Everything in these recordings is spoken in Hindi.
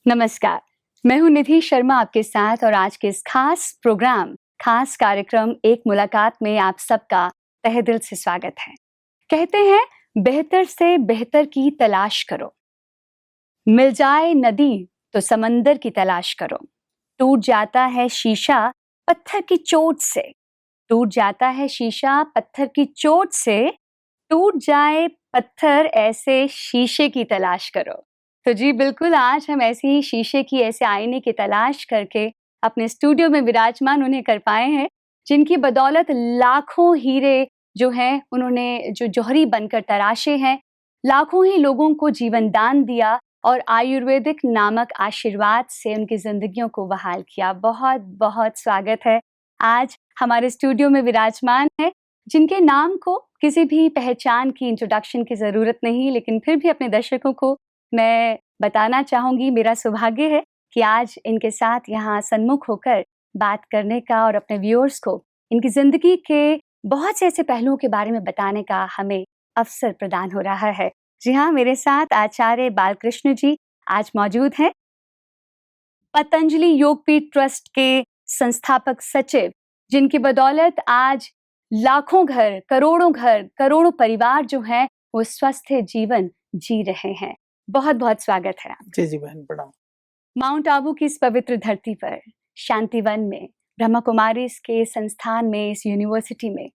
नमस्कार, मैं हूं निधि शर्मा आपके साथ और आज के इस खास कार्यक्रम एक मुलाकात में आप सबका तहे दिल से स्वागत है। कहते हैं बेहतर से बेहतर की तलाश करो, मिल जाए नदी तो समंदर की तलाश करो, टूट जाता है शीशा पत्थर की चोट से, टूट जाता है शीशा पत्थर की चोट से, टूट जाए पत्थर ऐसे शीशे की तलाश करो। तो जी बिल्कुल, आज हम ऐसे ही शीशे की, ऐसे आईने की तलाश करके अपने स्टूडियो में विराजमान उन्हें कर पाए हैं, जिनकी बदौलत लाखों हीरे जो हैं उन्होंने जो जौहरी बनकर तराशे हैं, लाखों ही लोगों को जीवन दान दिया और आयुर्वेदिक नामक आशीर्वाद से उनकी जिंदगियों को बहाल किया। बहुत बहुत स्वागत है। आज हमारे स्टूडियो में विराजमान है जिनके नाम को किसी भी पहचान की, इंट्रोडक्शन की ज़रूरत नहीं, लेकिन फिर भी अपने दर्शकों को मैं बताना चाहूँगी, मेरा सौभाग्य है कि आज इनके साथ यहाँ सन्मुख होकर बात करने का और अपने व्यूअर्स को इनकी ज़िंदगी के बहुत से ऐसे पहलुओं के बारे में बताने का हमें अवसर प्रदान हो रहा है। जी हाँ, मेरे साथ आचार्य बालकृष्ण जी आज मौजूद हैं, पतंजलि योगपीठ ट्रस्ट के संस्थापक सचिव, जिनकी बदौलत आज लाखों घर, करोड़ों परिवार जो हैं वो स्वस्थ जीवन जी रहे हैं। बहुत बहुत स्वागत है आपका। जी जी बहन, प्रणाम। माउंट आबू की इस पवित्र धरती पर, शांतिवन में, ब्रह्मा कुमारी के संस्थान में, इस यूनिवर्सिटी में,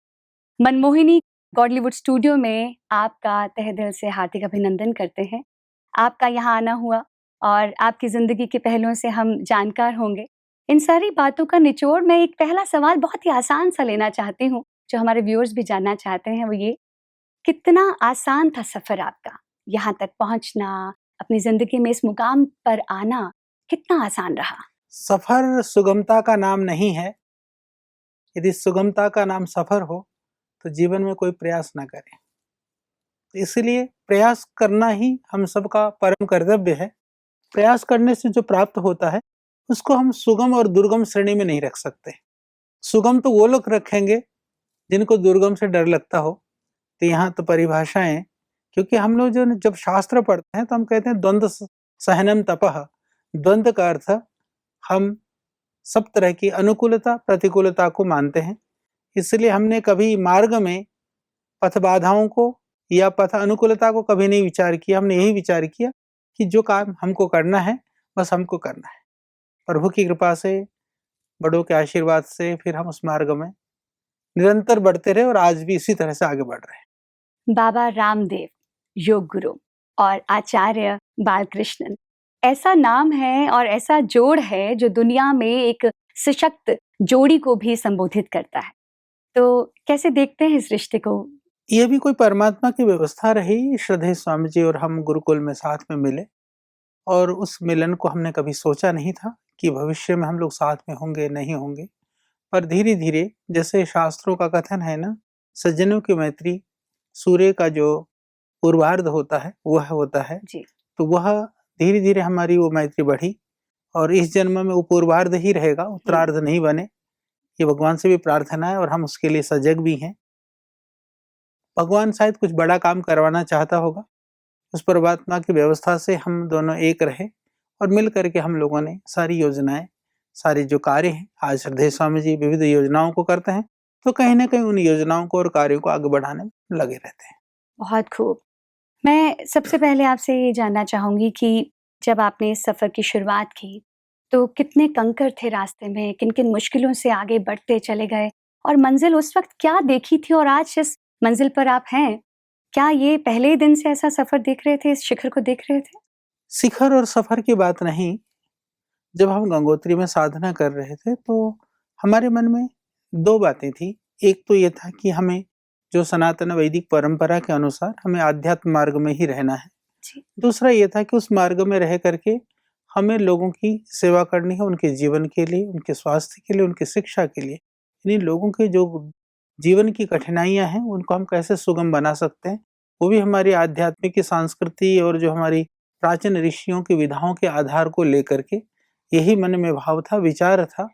मनमोहिनी गॉडलीवुड स्टूडियो में आपका तहे दिल से हार्दिक अभिनंदन करते हैं। आपका यहाँ आना हुआ और आपकी ज़िंदगी के पहलुओं से हम जानकार होंगे। इन सारी बातों का निचोड़ मैं एक पहला सवाल बहुत ही आसान सा लेना चाहती हूँ, जो हमारे व्यूअर्स भी जानना चाहते हैं, वो ये, कितना आसान था सफ़र आपका? यहाँ तक पहुँचना, अपनी ज़िंदगी में इस मुकाम पर आना, कितना आसान रहा? सफर सुगमता का नाम नहीं है। यदि सुगमता का नाम सफर हो तो जीवन में कोई प्रयास ना करें। तो इसलिए प्रयास करना ही हम सबका परम कर्तव्य है। प्रयास करने से जो प्राप्त होता है उसको हम सुगम और दुर्गम श्रेणी में नहीं रख सकते। सुगम तो वो लोग रखेंगे जिनको दुर्गम से डर लगता हो। तो यहाँ तो परिभाषाएं, क्योंकि हम लोग जो जब शास्त्र पढ़ते हैं तो हम कहते हैं द्वंद्व सहनम तपः। द्वंद्व का अर्थ हम सब तरह की अनुकूलता प्रतिकूलता को मानते हैं। इसलिए हमने कभी मार्ग में पथ बाधाओं को या पथ अनुकूलता को कभी नहीं विचार किया। हमने यही विचार किया कि जो काम हमको करना है बस हमको करना है। प्रभु की कृपा से, बड़ों के आशीर्वाद से फिर हम उस मार्ग में निरंतर बढ़ते रहे और आज भी इसी तरह से आगे बढ़ रहे हैं। बाबा रामदेव, योग गुरु, और आचार्य बालकृष्णन, ऐसा नाम है और ऐसा जोड़ है जो दुनिया में एक सशक्त जोड़ी को भी संबोधित करता है। तो कैसे देखते हैं इस रिश्ते को? ये भी कोई परमात्मा की व्यवस्था रही। श्रद्धेय स्वामी जी और हम गुरुकुल में साथ में मिले और उस मिलन को हमने कभी सोचा नहीं था कि भविष्य में हम लोग साथ में होंगे नहीं होंगे। पर धीरे धीरे, जैसे शास्त्रों का कथन है ना, सज्जनों की मैत्री सूर्य का जो पूर्वार्ध होता है वह होता है जी। तो वह धीरे धीरे हमारी वो मैत्री बढ़ी और इस जन्म में वो पूर्वार्ध ही रहेगा, उत्तरार्ध नहीं बने। ये भगवान से भी प्रार्थना है और हम उसके लिए सजग भी हैं। भगवान शायद कुछ बड़ा काम करवाना चाहता होगा। उस परमात्मा की व्यवस्था से हम दोनों एक रहे और मिल करके हम लोगों ने सारी योजनाएं, सारे जो कार्य हैं, आज श्रद्धेय स्वामी जी विविध योजनाओं को करते हैं, तो कहीं ना कहीं उन योजनाओं को और कार्यों को आगे बढ़ाने में लगे रहते हैं। बहुत खूब। मैं सबसे पहले आपसे ये जानना चाहूँगी कि जब आपने इस सफ़र की शुरुआत की, तो कितने कंकर थे रास्ते में? किन-किन मुश्किलों से आगे बढ़ते चले गए? और मंज़िल उस वक़्त क्या देखी थी और आज जिस मंज़िल पर आप हैं, क्या ये पहले ही दिन से ऐसा सफ़र देख रहे थे, इस शिखर को देख रहे थे? शिखर और सफर की बात नहीं। जब हम गंगोत्री में साधना कर रहे थे तो हमारे मन में दो बातें थी। एक तो ये था कि हमें जो सनातन वैदिक परंपरा के अनुसार हमें आध्यात्म मार्ग में ही रहना है। दूसरा ये था कि उस मार्ग में रह करके हमें लोगों की सेवा करनी है, उनके जीवन के लिए, उनके स्वास्थ्य के लिए, उनकी शिक्षा के लिए। यानी लोगों के जो जीवन की कठिनाइयां हैं उनको हम कैसे सुगम बना सकते हैं, वो भी हमारी आध्यात्मिक संस्कृति और जो हमारी प्राचीन ऋषियों की विधाओं के आधार को लेकर के यही मन में भाव था, विचार था।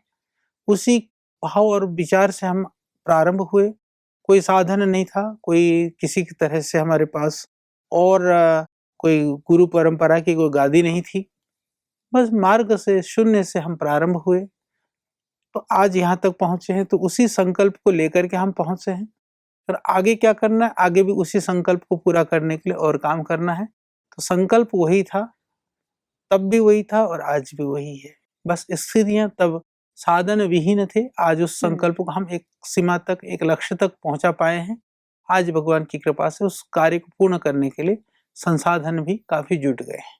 उसी भाव और विचार से हम प्रारंभ हुए। कोई साधन नहीं था, कोई किसी की तरह से हमारे पास और कोई गुरु परंपरा की कोई गादी नहीं थी। बस मार्ग से, शून्य से हम प्रारंभ हुए, तो आज यहाँ तक पहुंचे हैं। तो उसी संकल्प को लेकर के हम पहुंचे हैं, और आगे क्या करना है, आगे भी उसी संकल्प को पूरा करने के लिए और काम करना है। तो संकल्प वही था, तब भी वही था और आज भी वही है। बस स्थितियां तब साधन विहीन थे, आज उस संकल्प को हम एक सीमा तक, एक लक्ष्य तक पहुंचा पाए हैं। आज भगवान की कृपा से उस कार्य को पूर्ण करने के लिए संसाधन भी काफी जुट गए हैं।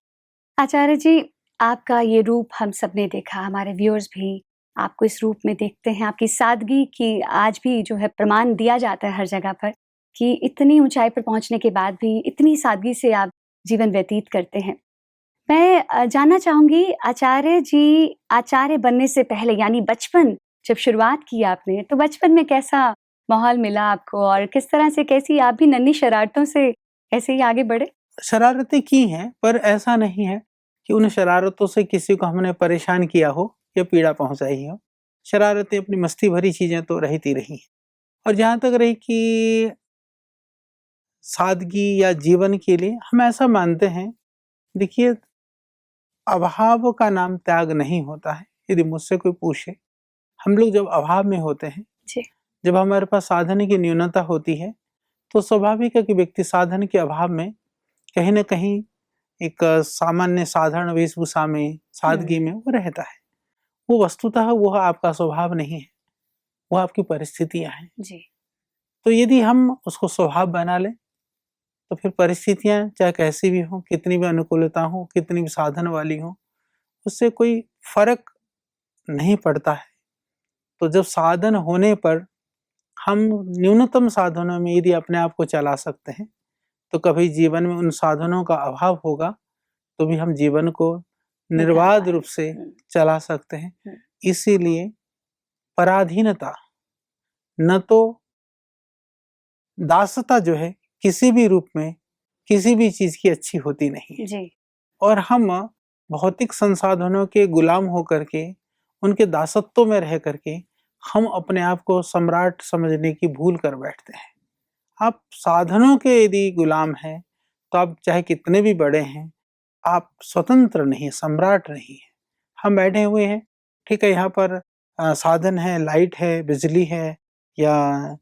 आचार्य जी, आपका ये रूप हम सब ने देखा, हमारे व्यूअर्स भी आपको इस रूप में देखते हैं। आपकी सादगी की आज भी जो है प्रमाण दिया जाता है हर जगह पर, कि इतनी ऊंचाई पर पहुंचने के बाद भी इतनी सादगी से आप जीवन व्यतीत करते हैं। मैं जानना चाहूंगी, आचार्य जी आचार्य बनने से पहले, यानी बचपन जब शुरुआत की आपने, तो बचपन में कैसा माहौल मिला आपको, और किस तरह से, कैसी आप भी नन्ही शरारतों से ऐसे ही आगे बढ़े? शरारतें की हैं, पर ऐसा नहीं है कि उन शरारतों से किसी को हमने परेशान किया हो या पीड़ा पहुंचाई हो। शरारतें, अपनी मस्ती भरी चीजें तो रहती रही हैं। और जहाँ तक रही कि सादगी या जीवन के लिए, हम ऐसा मानते हैं, देखिए, अभाव का नाम त्याग नहीं होता है। यदि मुझसे कोई पूछे, हम लोग जब अभाव में होते हैं, जी। जब हमारे पास साधन की न्यूनता होती है, तो स्वाभाविक है कि व्यक्ति साधन के अभाव में कहीं न कहीं एक सामान्य साधारण वेशभूषा में, सादगी में वो रहता है। वो वस्तुतः वो आपका स्वभाव नहीं है, वो आपकी परिस्थितियां हैं। जी। तो यदि हम उसको स्वभाव बना लें, तो फिर परिस्थितियां चाहे कैसी भी हों, कितनी भी अनुकूलता हो, कितनी भी साधन वाली हो, उससे कोई फर्क नहीं पड़ता है। तो जब साधन होने पर हम न्यूनतम साधनों में यदि अपने आप को चला सकते हैं, तो कभी जीवन में उन साधनों का अभाव होगा तो भी हम जीवन को निर्बाध रूप से चला सकते हैं। इसीलिए पराधीनता, न तो दासता जो है किसी भी रूप में किसी भी चीज की अच्छी होती नहीं है। जी। और हम भौतिक संसाधनों के गुलाम होकर के, उनके दासत्व में रह करके हम अपने आप को सम्राट समझने की भूल कर बैठते हैं। आप साधनों के यदि गुलाम हैं, तो आप चाहे कितने भी बड़े हैं, आप स्वतंत्र नहीं, सम्राट नहीं है। हम बैठे हुए हैं, ठीक है, यहाँ पर साधन है, लाइट है, बिजली है, या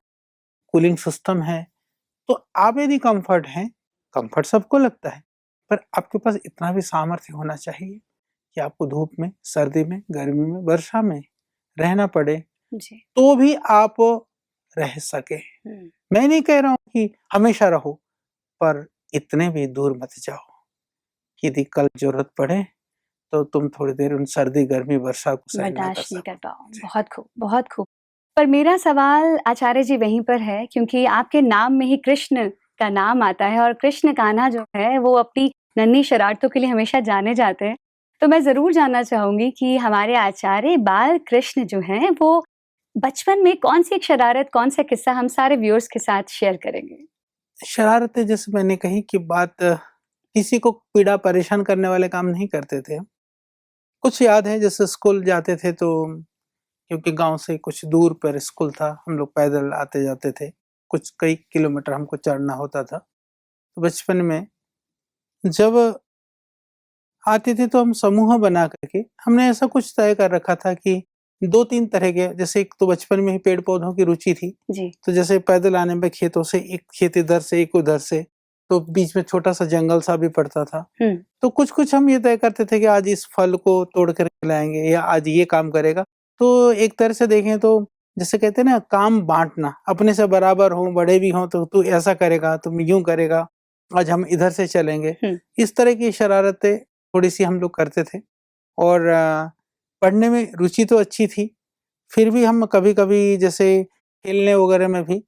कूलिंग सिस्टम है, तो आप यदि कंफर्ट हैं, कंफर्ट सबको लगता है, पर आपके पास इतना भी सामर्थ्य होना चाहिए कि आपको धूप में, सर्दी में, गर्मी में, वर्षा में रहना पड़े, जी। तो भी आप रह सके। मैं नहीं कह रहा हूं कि हमेशा रहो, पर इतने भी दूर मत जाओ कि यदि कल जरूरत पड़े तो तुम थोड़ी देर उन सर्दी, गर्मी, वर्षा को सहन ना कर बर्दाश्त नहीं कर सको। पाओ। बहुत खूब, बहुत खूब। पर मेरा सवाल आचार्य जी वहीं पर है, क्योंकि आपके नाम में ही कृष्ण का नाम आता है, और कृष्ण कान्हा जो है वो अपनी नन्ही शरारतों के लिए हमेशा जाने जाते हैं। तो मैं ज़रूर जानना चाहूँगी कि हमारे आचार्य बाल कृष्ण जो हैं, वो बचपन में कौन-सी एक शरारत, कौन-सा किस्सा हम सारे व्यूअर्स के साथ शेयर करेंगे? शरारतें, जैसे मैंने कही कि बात, किसी को पीड़ा परेशान करने वाले काम नहीं करते थे। कुछ याद है, जैसे स्कूल जाते थे तो, क्योंकि गांव से कुछ दूर पर स्कूल था, हम लोग पैदल आते जाते थे, कुछ कई किलोमीटर हमको चढ़ना होता था। तो बचपन में जब आते थे तो हम समूह बना करके, हमने ऐसा कुछ तय कर रखा था कि 2-3 तरह के, जैसे एक तो बचपन में ही पेड़ पौधों की रुचि थी, जी। तो जैसे पैदल आने में खेतों से, एक खेत इधर से एक उधर से, तो बीच में छोटा सा जंगल सा भी पड़ता था। तो कुछ कुछ हम ये तय करते थे कि आज इस फल को तोड़ कर लाएंगे, या आज ये काम करेगा। तो एक तरह से देखें तो, जैसे कहते हैं ना, काम बांटना, अपने से बराबर हो, बड़े भी हों, तो तू ऐसा करेगा, तुम यूं करेगा, आज हम इधर से चलेंगे। इस तरह की शरारतें थोड़ी सी हम लोग करते थे। और पढ़ने में रुचि तो अच्छी थी, फिर भी हम कभी कभी जैसे खेलने वगैरह में भी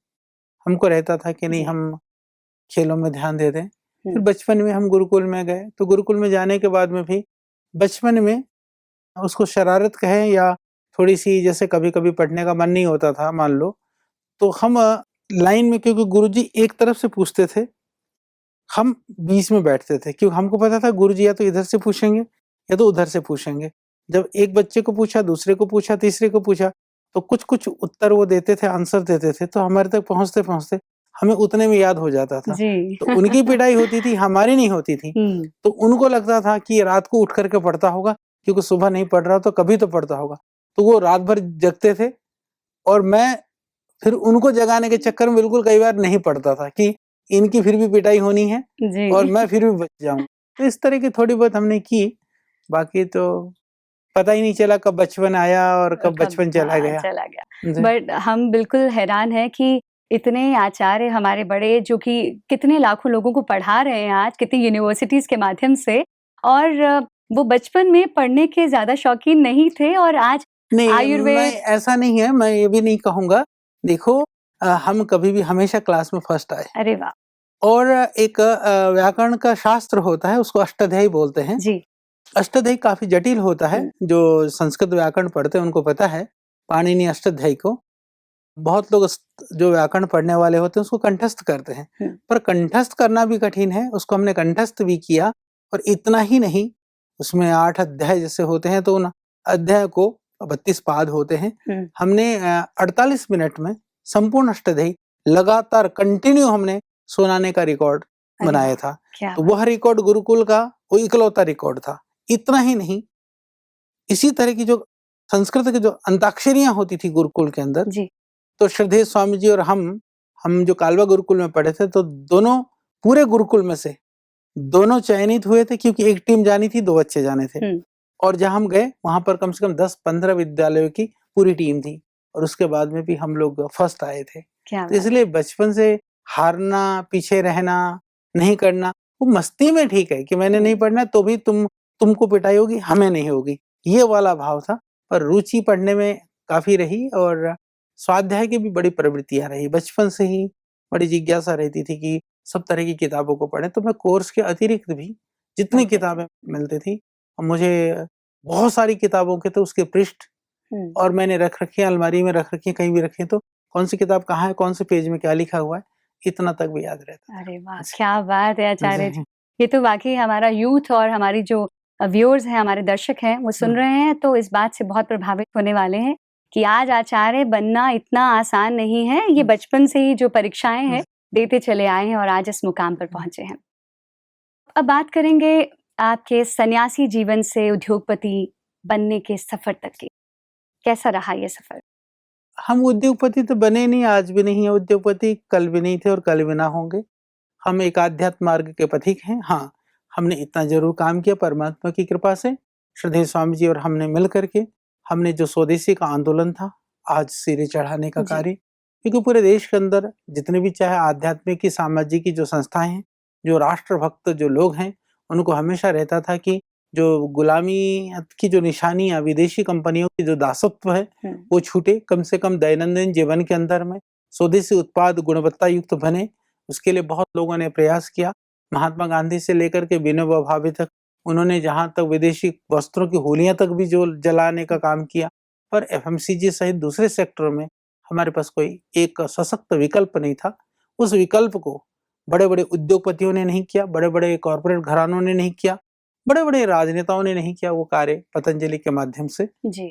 हमको रहता था कि नहीं, हम खेलों में ध्यान दे दें। फिर बचपन में हम गुरुकुल में गए, तो गुरुकुल में जाने के बाद में भी बचपन में उसको शरारत कहें या थोड़ी सी, जैसे कभी कभी पढ़ने का मन नहीं होता था मान लो, तो हम लाइन में, क्योंकि गुरुजी एक तरफ से पूछते थे, हम बीच में बैठते थे, क्योंकि हमको पता था गुरुजी या तो इधर से पूछेंगे या तो उधर से पूछेंगे। जब एक बच्चे को पूछा, दूसरे को पूछा, तीसरे को पूछा, तो कुछ कुछ उत्तर वो देते थे, आंसर देते थे, तो हमारे तक पहुंचते पहुंचते हमें उतने में याद हो जाता था। जी। तो उनकी पिटाई होती थी, हमारी नहीं होती थी। तो उनको लगता था कि रात को उठ करके पढ़ता होगा, क्योंकि सुबह नहीं पढ़ रहा तो कभी तो पढ़ता होगा। तो वो रात भर जगते थे और मैं फिर उनको जगाने के चक्कर में बिल्कुल कई बार नहीं पढ़ता था कि इनकी फिर भी पिटाई होनी है और मैं फिर भी बच जाऊं। तो इस तरह की थोड़ी बहुत हमने की, बाकी तो पता ही नहीं चला कब बचपन आया और कब बचपन चला गया। बट हम बिल्कुल हैरान हैं कि इतने आचार्य हमारे बड़े जो कि कितने लाखों लोगों को पढ़ा रहे हैं आज, कितनी यूनिवर्सिटीज के माध्यम से, और वो बचपन में पढ़ने के ज्यादा शौकीन नहीं थे और आज नहीं, आयुर्वेद ऐसा नहीं है, मैं ये भी नहीं कहूंगा। देखो हम कभी भी हमेशा क्लास में फर्स्ट आए। अरे वाह। और एक व्याकरण का शास्त्र होता है, उसको अष्टाध्यायी बोलते हैं जी। अष्टाध्यायी काफी जटिल होता है, जो संस्कृत व्याकरण पढ़ते हैं उनको पता है पाणिनि अष्टाध्यायी को। बहुत लोग जो व्याकरण पढ़ने वाले होते हैं उसको कंठस्थ करते हैं, पर कंठस्थ करना भी कठिन है। उसको हमने कंठस्थ भी किया, और इतना ही नहीं, उसमें 8 अध्याय जैसे होते हैं, तो उन अध्याय को 32 पाद होते हैं, हमने 48 मिनट में संपूर्ण अष्टाध्यायी लगातार कंटिन्यू हमने सुनाने का रिकॉर्ड बनाया था। तो वह रिकॉर्ड गुरुकुल का वो इकलौता रिकॉर्ड था। इतना ही नहीं, इसी तरह की जो संस्कृत की जो अंताक्षरियां होती थी गुरुकुल के अंदर जी। तो श्रद्धेय स्वामी जी और हम जो कालवा गुरुकुल में पढ़े थे, तो दोनों पूरे गुरुकुल में से दोनों चयनित हुए थे, क्योंकि एक टीम जानी थी, 2 बच्चे जाने थे। और जहां हम गए वहां पर कम से कम 10-15 विद्यालयों की पूरी टीम थी, और उसके बाद में भी हम लोग फर्स्ट आए थे। तो इसलिए बचपन से हारना, पीछे रहना, नहीं करना, वो मस्ती में ठीक है कि मैंने नहीं पढ़ना तो भी तुमको पिटाई होगी, हमें नहीं होगी, ये वाला भाव था। पर रुचि पढ़ने में काफी रही, और स्वाध्याय की भी बड़ी प्रवृत्तियां रही। बचपन से ही बड़ी जिज्ञासा रहती थी कि सब तरह की किताबों को पढ़ें। तो मैं कोर्स के अतिरिक्त भी जितनी किताबें मिलती थी, मुझे बहुत सारी किताबों के तो उसके पृष्ठ और मैंने रख रखी है, अलमारी में रख रखी है, कहीं भी रखी है, तो कौन सी किताब कहाँ है, कौन से पेज में क्या लिखा हुआ है, इतना तक भी याद रहता। अरे वाह, क्या बात है आचार्य जी। ये तो वाकई हमारा यूथ और हमारी जो व्यूअर्स हैं, हमारे दर्शक हैं, वो सुन रहे हैं तो इस बात से बहुत प्रभावित होने वाले हैं कि आज आचार्य बनना इतना आसान नहीं है। ये बचपन से ही जो परीक्षाएं हैं देते चले आए हैं और आज इस मुकाम पर पहुंचे हैं। अब बात करेंगे आपके सन्यासी जीवन से उद्योगपति बनने के सफर तक की। कैसा रहा ये सफर? हम उद्योगपति तो बने नहीं, आज भी नहीं है उद्योगपति, कल भी नहीं थे और कल भी ना होंगे। हम एक आध्यात्म मार्ग के पथिक हैं। हाँ, हमने इतना जरूर काम किया परमात्मा की कृपा से। श्रद्धेय स्वामी जी और हमने मिल करके हमने जो स्वदेशी का आंदोलन था आज सिरे चढ़ाने का कार्य, क्योंकि पूरे देश के अंदर जितने भी चाहे आध्यात्मिक की, सामाजिक की जो संस्थाएं हैं, जो राष्ट्रभक्त जो लोग हैं, उनको हमेशा रहता था कि जो गुलामी की जो निशानियां, विदेशी कंपनियों की जो दासत्व है वो छूटे, कम से कम दैनंदिन जीवन के अंदर में स्वदेशी उत्पाद गुणवत्ता युक्त बने। उसके लिए बहुत लोगों ने प्रयास किया। महात्मा गांधी से लेकर के विनोबा भावे तक उन्होंने जहां तक विदेशी वस्त्रों की होलियां तक भी जो जलाने का काम किया। पर एफएमसीजी सहित दूसरे सेक्टरों में हमारे पास कोई एक सशक्त विकल्प नहीं था। उस विकल्प को बड़े बड़े उद्योगपतियों ने नहीं किया, बड़े बड़े कॉरपोरेट घरानों ने नहीं किया, बड़े बड़े राजनेताओं ने नहीं किया। वो कार्य पतंजलि के माध्यम से जी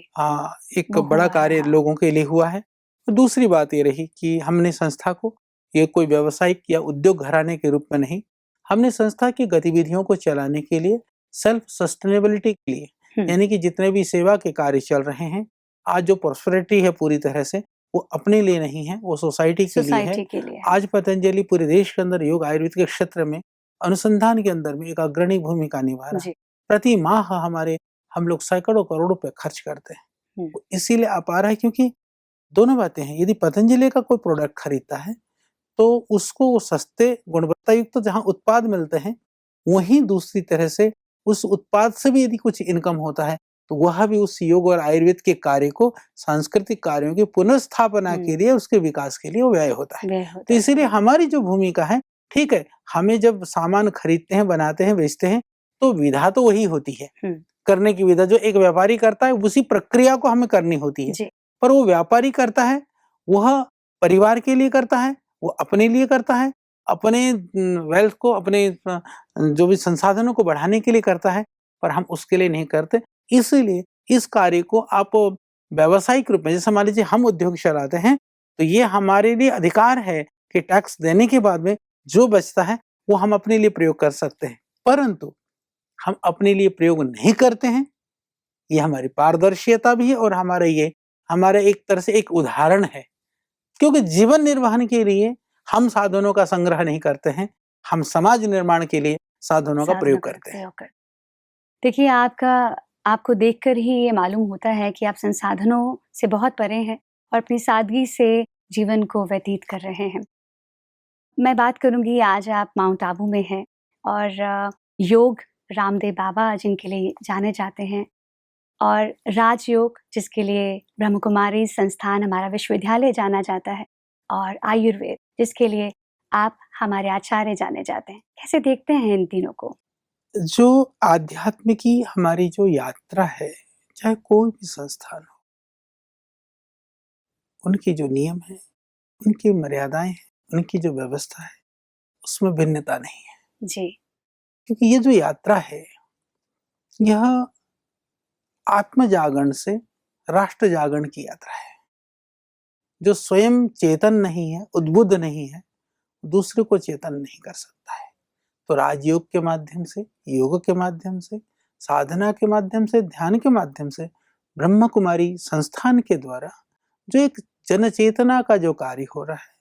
एक बड़ा कार्य लोगों के लिए हुआ है। दूसरी बात ये रही कि हमने संस्था को ये कोई व्यवसायिक या उद्योग घराने के रूप में नहीं, हमने संस्था की गतिविधियों को चलाने के लिए, सेल्फ सस्टेनेबिलिटी के लिए, यानी कि जितने भी सेवा के कार्य चल रहे हैं, आज जो प्रॉस्पेरिटी है पूरी तरह से वो अपने लिए नहीं है, वो सोसाइटी के लिए है। आज पतंजलि पूरे देश के अंदर योग आयुर्वेद के क्षेत्र में अनुसंधान के अंदर में एक अग्रणी भूमिका निभा रहा है। प्रति माह हम लोग सैकड़ों करोड़ रुपए खर्च करते हैं। इसीलिए आ पा रहा है क्योंकि दोनों बातें हैं। यदि पतंजलि का कोई प्रोडक्ट खरीदता है तो उसको सस्ते गुणवत्ता युक्त जहां उत्पाद मिलते हैं, वहीं दूसरी तरह से उस उत्पाद से भी यदि कुछ इनकम होता है तो वह भी उस योग और आयुर्वेद के कार्य को, सांस्कृतिक कार्यों की पुनर्स्थापना के लिए, उसके विकास के लिए व्यय होता है। तो इसीलिए हमारी जो भूमिका है, ठीक है, हमें जब सामान खरीदते हैं, बनाते हैं, बेचते हैं, तो विधा तो वही होती है, करने की विधा जो एक व्यापारी करता है उसी प्रक्रिया को हमें करनी होती है। पर वो व्यापारी करता है, वह परिवार के लिए करता है, वो अपने लिए करता है, अपने वेल्थ को, अपने जो भी संसाधनों को बढ़ाने के लिए करता है, पर हम उसके लिए नहीं करते। इसलिए इस कार्य को आप व्यावसायिक रूप में, जैसे मान लीजिए हम उद्योग चलाते हैं, तो ये हमारे लिए अधिकार है कि टैक्स देने के बाद में जो बचता है वो हम अपने लिए प्रयोग कर सकते हैं। परंतु हम अपने लिए प्रयोग नहीं करते हैं, ये हमारी पारदर्शिता भी है और हमारा एक तरह से एक उदाहरण है, क्योंकि जीवन निर्वहन के लिए हम साधनों का संग्रह नहीं करते हैं, हम समाज निर्माण के लिए साधनों का प्रयोग करते हैं। देखिए, आपको देखकर ही ये मालूम होता है कि आप संसाधनों से बहुत परे हैं और अपनी सादगी से जीवन को व्यतीत कर रहे हैं। मैं बात करूंगी, आज आप माउंट आबू में हैं और योग रामदेव बाबा जिनके लिए जाने जाते हैं, और राजयोग जिसके लिए ब्रह्म कुमारी संस्थान हमारा विश्वविद्यालय जाना जाता है, और आयुर्वेद जिसके लिए आप हमारे आचार्य जाने जाते हैं। कैसे देखते हैं इन तीनों को? जो आध्यात्म की हमारी जो यात्रा है, चाहे कोई भी संस्थान हो, उनके जो नियम है, उनकी मर्यादाएं हैं, उनकी जो व्यवस्था है, उसमें भिन्नता नहीं है जी। क्योंकि ये जो यात्रा है, यह आत्म जागरण से राष्ट्र जागरण की यात्रा है। जो स्वयं चेतन नहीं है, उद्बुद्ध नहीं है, दूसरे को चेतन नहीं कर सकता है। तो राजयोग के माध्यम से, योग के माध्यम से, साधना के माध्यम से, ध्यान के माध्यम से, ब्रह्म कुमारी संस्थान के द्वारा जो एक जन चेतना का जो कार्य हो रहा है,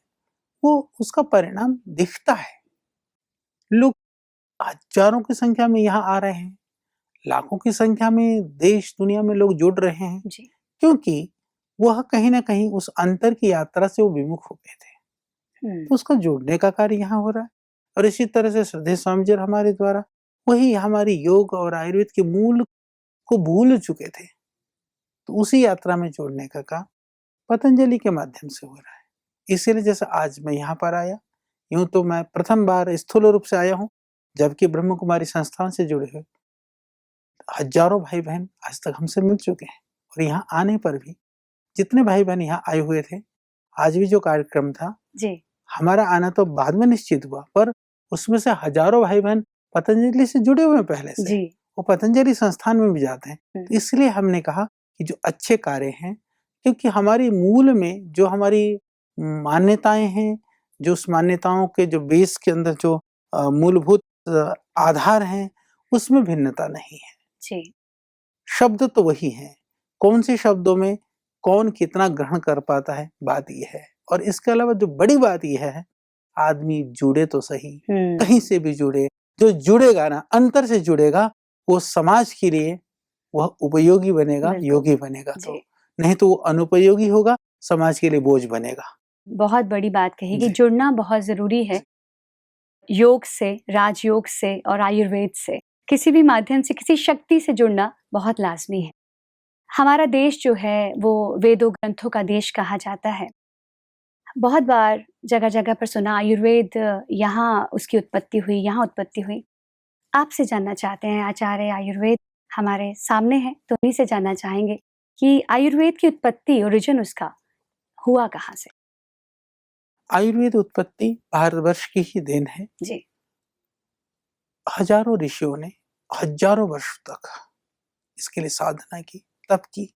वो उसका परिणाम दिखता है। लोग हजारों की संख्या में यहाँ आ रहे हैं, लाखों की संख्या में देश दुनिया में लोग जुड़ रहे हैं जी। क्योंकि वह कहीं ना कहीं उस अंतर की यात्रा से वो विमुख हो गए थे। तो उसका जोड़ने का कार्य यहाँ हो रहा है। और इसी तरह से श्रद्धेय स्वामी जी हमारे द्वारा वही हमारी योग और आयुर्वेद के मूल को भूल चुके थे, तो उसी यात्रा में जोड़ने का काम पतंजलि के माध्यम से हो रहा है। इसीलिए जैसे आज मैं यहाँ पर आया, यूं तो मैं प्रथम बार स्थूल रूप से आया हूँ, जबकि ब्रह्म कुमारी संस्थान से जुड़े हुए हजारों भाई बहन आज तक हमसे मिल चुके हैं। और यहाँ आने पर भी जितने भाई बहन यहाँ आए हुए थे, आज भी जो कार्यक्रम था जी, हमारा आना तो बाद में निश्चित हुआ, पर उसमें से हजारों भाई बहन पतंजलि से जुड़े हुए हैं पहले से, जी। वो पतंजलि संस्थान में भी जाते हैं। तो इसलिए हमने कहा कि जो अच्छे कार्य हैं, क्योंकि हमारी मूल में जो हमारी मान्यताएं हैं, जो उस मान्यताओं के जो बेस के अंदर जो मूलभूत आधार हैं, उसमें भिन्नता नहीं है। जी। शब्द तो वही है, कौन से शब्दों में कौन कितना ग्रहण कर पाता है, बात यह है। और इसके अलावा जो बड़ी बात यह है, आदमी जुड़े तो सही, कहीं से भी जुड़े, जो जुड़ेगा ना, अंतर से जुड़ेगा, वो समाज के लिए वह उपयोगी बनेगा, योगी बनेगा। तो नहीं तो वो अनुपयोगी होगा, समाज के लिए बोझ बनेगा। बहुत बड़ी बात कही कि जुड़ना बहुत जरूरी है। योग से, राजयोग से और आयुर्वेद से, किसी भी माध्यम से, किसी शक्ति से जुड़ना बहुत लाजमी है। हमारा देश जो है वो वेदों ग्रंथों का देश कहा जाता है। बहुत बार जगह जगह पर सुना आयुर्वेद यहाँ उसकी उत्पत्ति हुई, यहाँ उत्पत्ति हुई। आपसे जानना चाहते हैं, आचार्य आयुर्वेद हमारे सामने है, तो उन्हीं से जानना चाहेंगे कि आयुर्वेद की उत्पत्ति, ओरिजिन उसका हुआ कहाँ से? आयुर्वेद उत्पत्ति भारतवर्ष की ही देन है जी। हजारों ऋषियों ने हजारों वर्षों तक इसके लिए साधना की, तप की,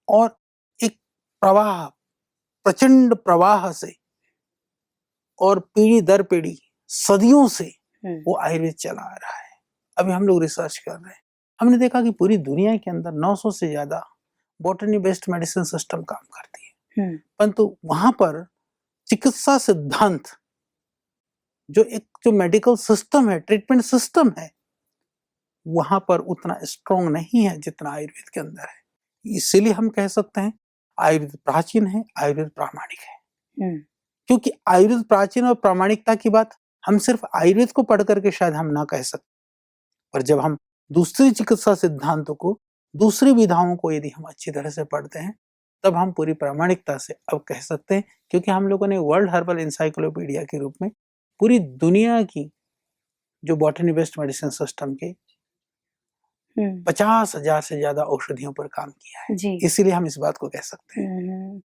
और एक प्रवाह, प्रचंड प्रवाह से और पीढ़ी दर पीढ़ी सदियों से वो आयुर्वेद चला आ रहा है। अभी हम लोग रिसर्च कर रहे हैं, हमने देखा कि पूरी दुनिया के अंदर 900 से ज्यादा बॉटनी बेस्ड मेडिसिन सिस्टम काम करती है, परंतु वहां पर चिकित्सा सिद्धांत जो मेडिकल सिस्टम है, ट्रीटमेंट सिस्टम है, वहां पर उतना स्ट्रॉन्ग नहीं है जितना आयुर्वेद के अंदर है। इसीलिए हम कह सकते हैं आयुर्वेद प्राचीन है, आयुर्वेद प्रामाणिक है। क्योंकि आयुर्वेद प्राचीन और प्रामाणिकता की बात हम सिर्फ आयुर्वेद को पढ़ करके शायद हम ना कह सकते, पर जब हम दूसरी चिकित्सा सिद्धांतों को, दूसरी विधाओं को यदि हम अच्छी तरह से पढ़ते हैं, तब हम पूरी प्रामाणिकता से अब कह सकते हैं। क्योंकि हम लोगों ने वर्ल्ड हर्बल इंसाइक्लोपीडिया के रूप में पूरी दुनिया की जो बॉटनी बेस्ड मेडिसिन सिस्टम के 50,000 से ज्यादा औषधियों पर काम किया है, इसीलिए हम इस बात को कह सकते हैं।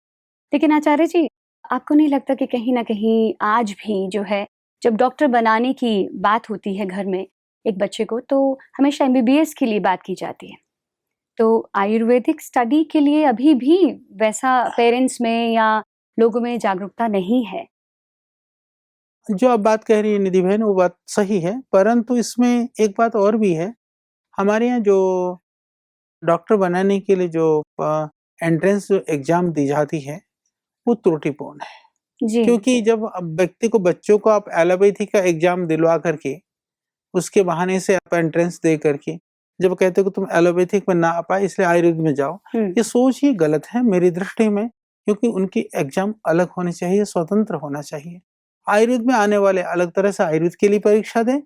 लेकिन आचार्य जी, आपको नहीं लगता कि कहीं ना कहीं आज भी जो है, जब डॉक्टर बनाने की बात होती है घर में एक बच्चे को, तो हमेशा MBBS के लिए बात की जाती है, तो आयुर्वेदिक स्टडी के लिए अभी भी वैसा पेरेंट्स में या लोगों में जागरूकता नहीं है? जो आप बात कह रही है निधि बहन, वो बात सही है, परंतु इसमें एक बात और भी है। हमारे यहाँ जो डॉक्टर बनाने के लिए जो एंट्रेंस एग्जाम दी जाती है वो त्रुटिपूर्ण है। जी क्योंकि जी जब अब व्यक्ति को, बच्चों को आप एलोपैथी का एग्जाम दिलवा करके उसके बहाने से आप एंट्रेंस दे करके जब कहते हो कि तुम एलोपैथिक में ना आ पाए इसलिए आयुर्वेद में जाओ, ये सोच ही गलत है मेरी दृष्टि में। क्योंकि उनकी एग्जाम अलग होनी चाहिए, स्वतंत्र होना चाहिए। आयुर्वेद में आने वाले अलग तरह से आयुर्वेद के लिए परीक्षा दें,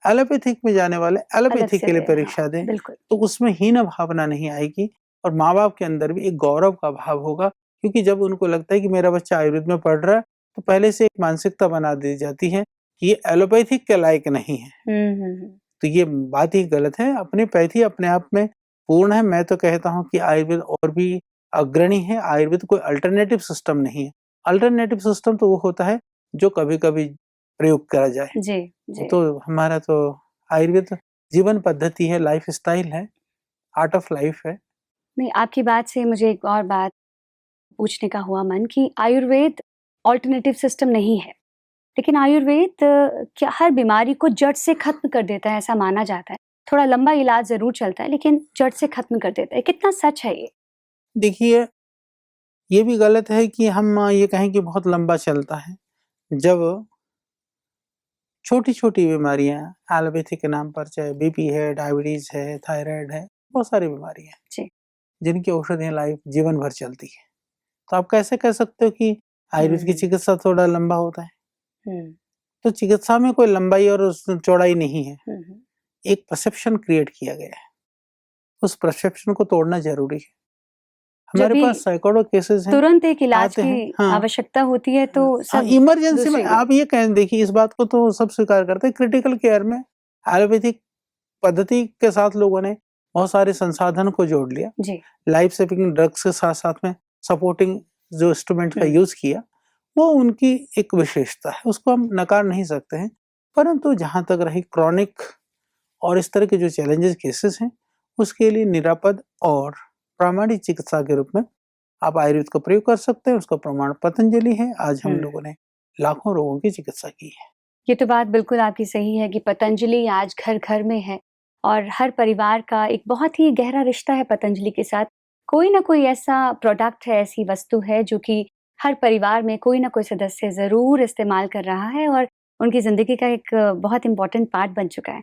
एलोपैथिक में जाने वाले अलग एलोपैथिक से के लिए दे, परीक्षा हाँ दें। बिल्कुल। तो उसमें हीन भावना नहीं आएगी और माँ बाप के अंदर भी एक गौरव का भाव होगा। क्योंकि जब उनको लगता है कि मेरा बच्चा आयुर्वेद में पढ़ रहा है तो पहले से एक मानसिकता बना दी जाती है कि ये एलोपैथिक के लायक नहीं है। हम्म। तो ये बात ही गलत है। अपने पैथी अपने आप में पूर्ण है। मैं तो कहता हूँ कि आयुर्वेद और भी अग्रणी है। आयुर्वेद कोई अल्टरनेटिव सिस्टम नहीं है। अल्टरनेटिव सिस्टम तो वो होता है जो कभी कभी प्रयोग करा जाए। जी वो जी। तो हमारा तो आयुर्वेद जीवन पद्धति है, लाइफ स्टाइल है, आर्ट ऑफ लाइफ है। नहीं, आपकी बात से मुझे एक और बात पूछने का हुआ मन कि आयुर्वेद ऑल्टरनेटिव सिस्टम नहीं है, लेकिन आयुर्वेद क्या हर बीमारी को जड़ से खत्म कर देता है, ऐसा माना जाता है। थोड़ा लंबा इलाज ज़रूर चलता है, लेकिन जड़ से खत्म कर देता है। कितना सच है ये? देखिए, ये भी गलत है कि हम ये कहें कि बहुत लंबा चलता है। जब छोटी-छोटी बीमारियाँ एलोपैथी के नाम पर, चाहे बीपी है, डायबिटीज़ है, थायराइड है, बहुत सारी बीमारियाँ हैं, जी। जिनकी औषधियाँ लाइफ जीवन भर चलती है। तो आप कैसे कह सकते हो कि आयुर्वेद की हुँ, चिकित्सा थोड़ा लंबा होता है? हुँ, तो चिकित्सा में कोई लंबाई और चौड़ाई नहीं है। हुँ। एक परसेप्शन क्रिएट किया गया है। उस परसेप्शन को तोड़ना ज़रूरी है। जब हमारे भी पास सैकड़ों केसेज़ हैं, तुरंत एक इलाज आते की हैं। हाँ, आवश्यकता होती है तो सब इमरजेंसी में दूसरी आप ये कहें, देखिए इस बात को तो सब स्वीकार करते हैं। क्रिटिकल केयर में एलोपैथिक पद्धति के साथ लोगों ने बहुत सारे संसाधन को जोड़ लिया। जी। लाइफ सेविंग ड्रग्स के साथ-साथ में सपोर्टिंग जो इंस्ट्रूमेंट का हुँ, यूज़ किया, वो उनकी एक विशेषता है, उसको हम नकार नहीं सकते हैं। परंतु जहाँ तक रही क्रॉनिक और इस तरह के जो चैलेंजेस केसेस हैं, उसके लिए निरापद और प्रामाणिक चिकित्सा के रूप में आप आयुर्वेद का प्रयोग कर सकते हैं। उसका प्रमाण पतंजलि है। आज हम हुँ। लोगों ने लाखों रोगों की चिकित्सा की है। ये तो बात बिल्कुल आपकी सही है कि पतंजलि आज घर-घर में है और हर परिवार का एक बहुत ही गहरा रिश्ता है पतंजलि के साथ। कोई ना कोई ऐसा प्रोडक्ट है, ऐसी वस्तु है जो कि हर परिवार में कोई ना कोई सदस्य ज़रूर इस्तेमाल कर रहा है और उनकी ज़िंदगी का एक बहुत इम्पोर्टेंट पार्ट बन चुका है।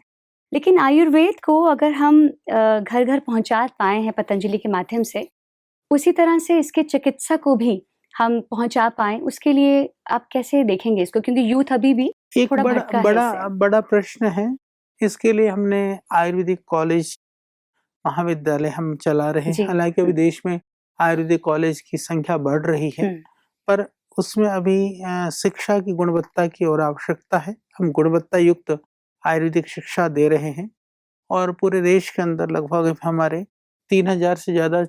लेकिन आयुर्वेद को अगर हम घर-घर पहुँचा पाए हैं पतंजलि के माध्यम से, उसी तरह से इसके चिकित्सा को भी हम पहुँचा पाएँ, उसके लिए आप कैसे देखेंगे इसको? क्योंकि यूथ अभी भी एक थोड़ा बड़ा भटका है इससे। बड़ा बड़ा प्रश्न है। इसके लिए हमने आयुर्वेदिक कॉलेज, महाविद्यालय हम चला रहे हैं। जी। हालाँकि अभी हुँ, देश में आयुर्वेदिक कॉलेज की संख्या बढ़ रही है, हुँ, पर उसमें अभी शिक्षा की गुणवत्ता की और आवश्यकता है। हम गुणवत्ता युक्त आयुर्वेदिक शिक्षा दे रहे हैं और पूरे देश के अंदर लगभग हमारे 3000 से ज़्यादा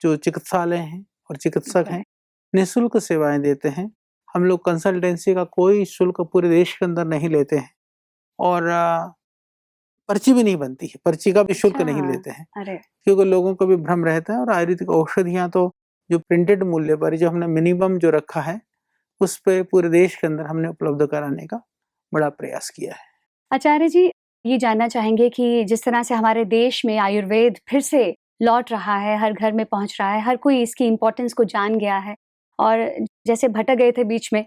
जो चिकित्सालय हैं और चिकित्सक हैं, करेक्ट। निःशुल्क सेवाएँ देते हैं। हम लोग कंसल्टेंसी का कोई शुल्क पूरे देश के अंदर नहीं लेते हैं और पर्ची भी नहीं बनती है, पर्ची का भी शुल्क अच्छा, नहीं लेते हैं। अरे! क्योंकि लोगों को भी भ्रम रहता है और आयुर्वेदिक औषधियाँ तो जो प्रिंटेड मूल्य पर, जो हमने मिनिमम जो रखा है, उस पे पूरे देश के अंदर हमने उपलब्ध कराने का बड़ा प्रयास किया है। आचार्य जी, ये जानना चाहेंगे कि जिस तरह से हमारे देश में आयुर्वेद फिर से लौट रहा है, हर घर में पहुँच रहा है, हर कोई इसकी इम्पोर्टेंस को जान गया है और जैसे भटक गए थे बीच में,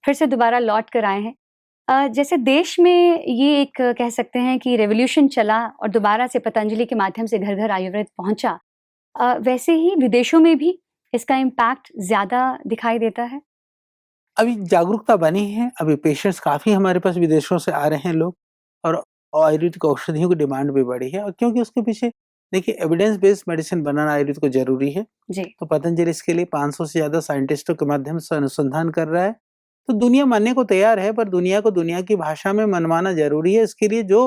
फिर से दोबारा लौट कर आए हैं। जैसे देश में ये एक कह सकते हैं कि रिवॉल्यूशन चला और दोबारा से पतंजलि के माध्यम से घर-घर आयुर्वेद पहुँचा। वैसे ही विदेशों में भी इसका इम्पैक्ट ज़्यादा दिखाई देता है? अभी जागरूकता बनी है, अभी पेशेंट्स काफ़ी हमारे पास विदेशों से आ रहे हैं लोग और आयुर्वेदिक औषधियों की डिमांड भी बढ़ी है और क्योंकि उसके पीछे देखिए एविडेंस बेस्ड मेडिसिन बनाना आयुर्वेद को ज़रूरी है। जी। तो पतंजलि इसके लिए 500 से ज़्यादा साइंटिस्टों के माध्यम से अनुसंधान कर रहा है। तो दुनिया मानने को तैयार है, पर दुनिया को दुनिया की भाषा में मनवाना ज़रूरी है। इसके लिए जो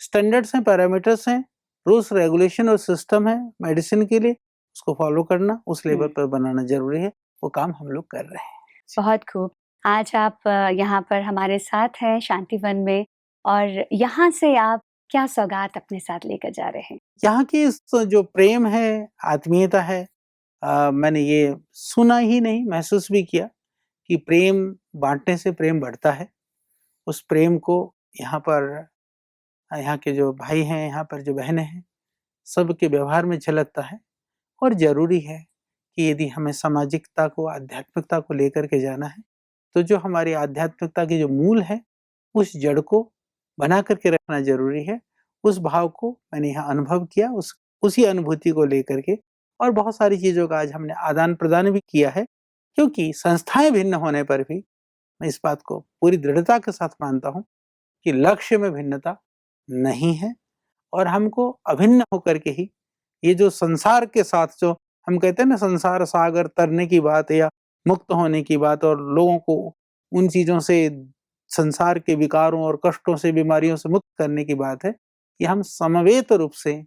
स्टैंडर्ड्स हैं, पैरामीटर्स हैं, रूल्स, रेगुलेशन और सिस्टम है मेडिसिन के लिए, उसको फॉलो करना, उस लेवल हुँ। पर बनाना ज़रूरी है। वो काम हम लोग कर रहे हैं। बहुत खूब। आज आप यहाँ पर हमारे साथ हैं शांतिवन में और यहाँ से आप क्या सौगात अपने साथ लेकर जा रहे हैं? यहाँ की जो प्रेम है, आत्मीयता है, मैंने ये सुना ही नहीं, महसूस भी किया कि प्रेम बाँटने से प्रेम बढ़ता है। उस प्रेम को यहाँ पर यहाँ के जो भाई हैं, यहाँ पर जो बहनें हैं, सबके व्यवहार में झलकता है। और ज़रूरी है कि यदि हमें सामाजिकता को, आध्यात्मिकता को लेकर के जाना है, तो जो हमारी आध्यात्मिकता के जो मूल है, उस जड़ को बना करके रखना ज़रूरी है। उस भाव को मैंने यहाँ अनुभव किया, उसी अनुभूति को लेकर के, और बहुत सारी चीज़ों का आज हमने आदान-प्रदान भी किया है। क्योंकि संस्थाएँ भिन्न होने पर भी मैं इस बात को पूरी दृढ़ता के साथ मानता हूँ कि लक्ष्य में भिन्नता नहीं है, और हमको अभिन्न होकर के ही ये जो संसार के साथ जो हम कहते हैं ना, संसार सागर तरने की बात या मुक्त होने की बात, और लोगों को उन चीज़ों से, संसार के विकारों और कष्टों से, बीमारियों से मुक्त करने की बात है, ये हम समवेत रूप से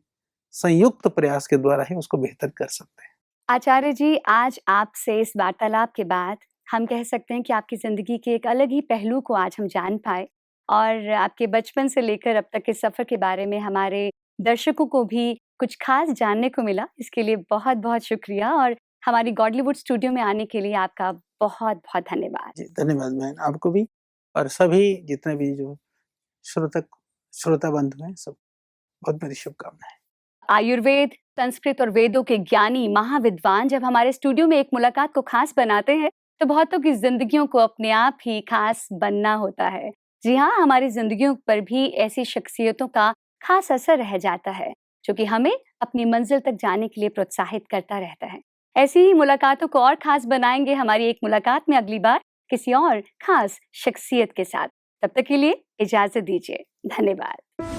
संयुक्त प्रयास के द्वारा ही उसको बेहतर कर सकते हैं। आचार्य जी, आज आपसे इस वार्तालाप के बाद हम कह सकते हैं कि आपकी ज़िंदगी के एक अलग ही पहलू को आज हम जान पाए, और आपके बचपन से लेकर अब तक के सफ़र के बारे में हमारे दर्शकों को भी कुछ खास जानने को मिला। इसके लिए बहुत-बहुत शुक्रिया, और हमारी गॉडलीवुड स्टूडियो में आने के लिए आपका बहुत-बहुत धन्यवाद। जी, धन्यवाद बहन, आपको भी, और सभी जितने भी जो श्रोता बंधु हैं, सब बहुत मेरी शुभकामनाएं। आयुर्वेद, संस्कृत और वेदों के ज्ञानी महाविद्वान जब हमारे स्टूडियो में एक मुलाकात को खास बनाते हैं, तो बहुतों की जिंदगियों को अपने आप ही खास बनना होता है। जी हाँ, हमारी जिंदगियों पर भी ऐसी शख्सियतों का खास असर रह जाता है, जो कि हमें अपनी मंजिल तक जाने के लिए प्रोत्साहित करता रहता है। ऐसी ही मुलाकातों को और खास बनाएंगे हमारी एक मुलाकात में अगली बार किसी और खास शख्सियत के साथ। तब तक के लिए इजाजत दीजिए। धन्यवाद।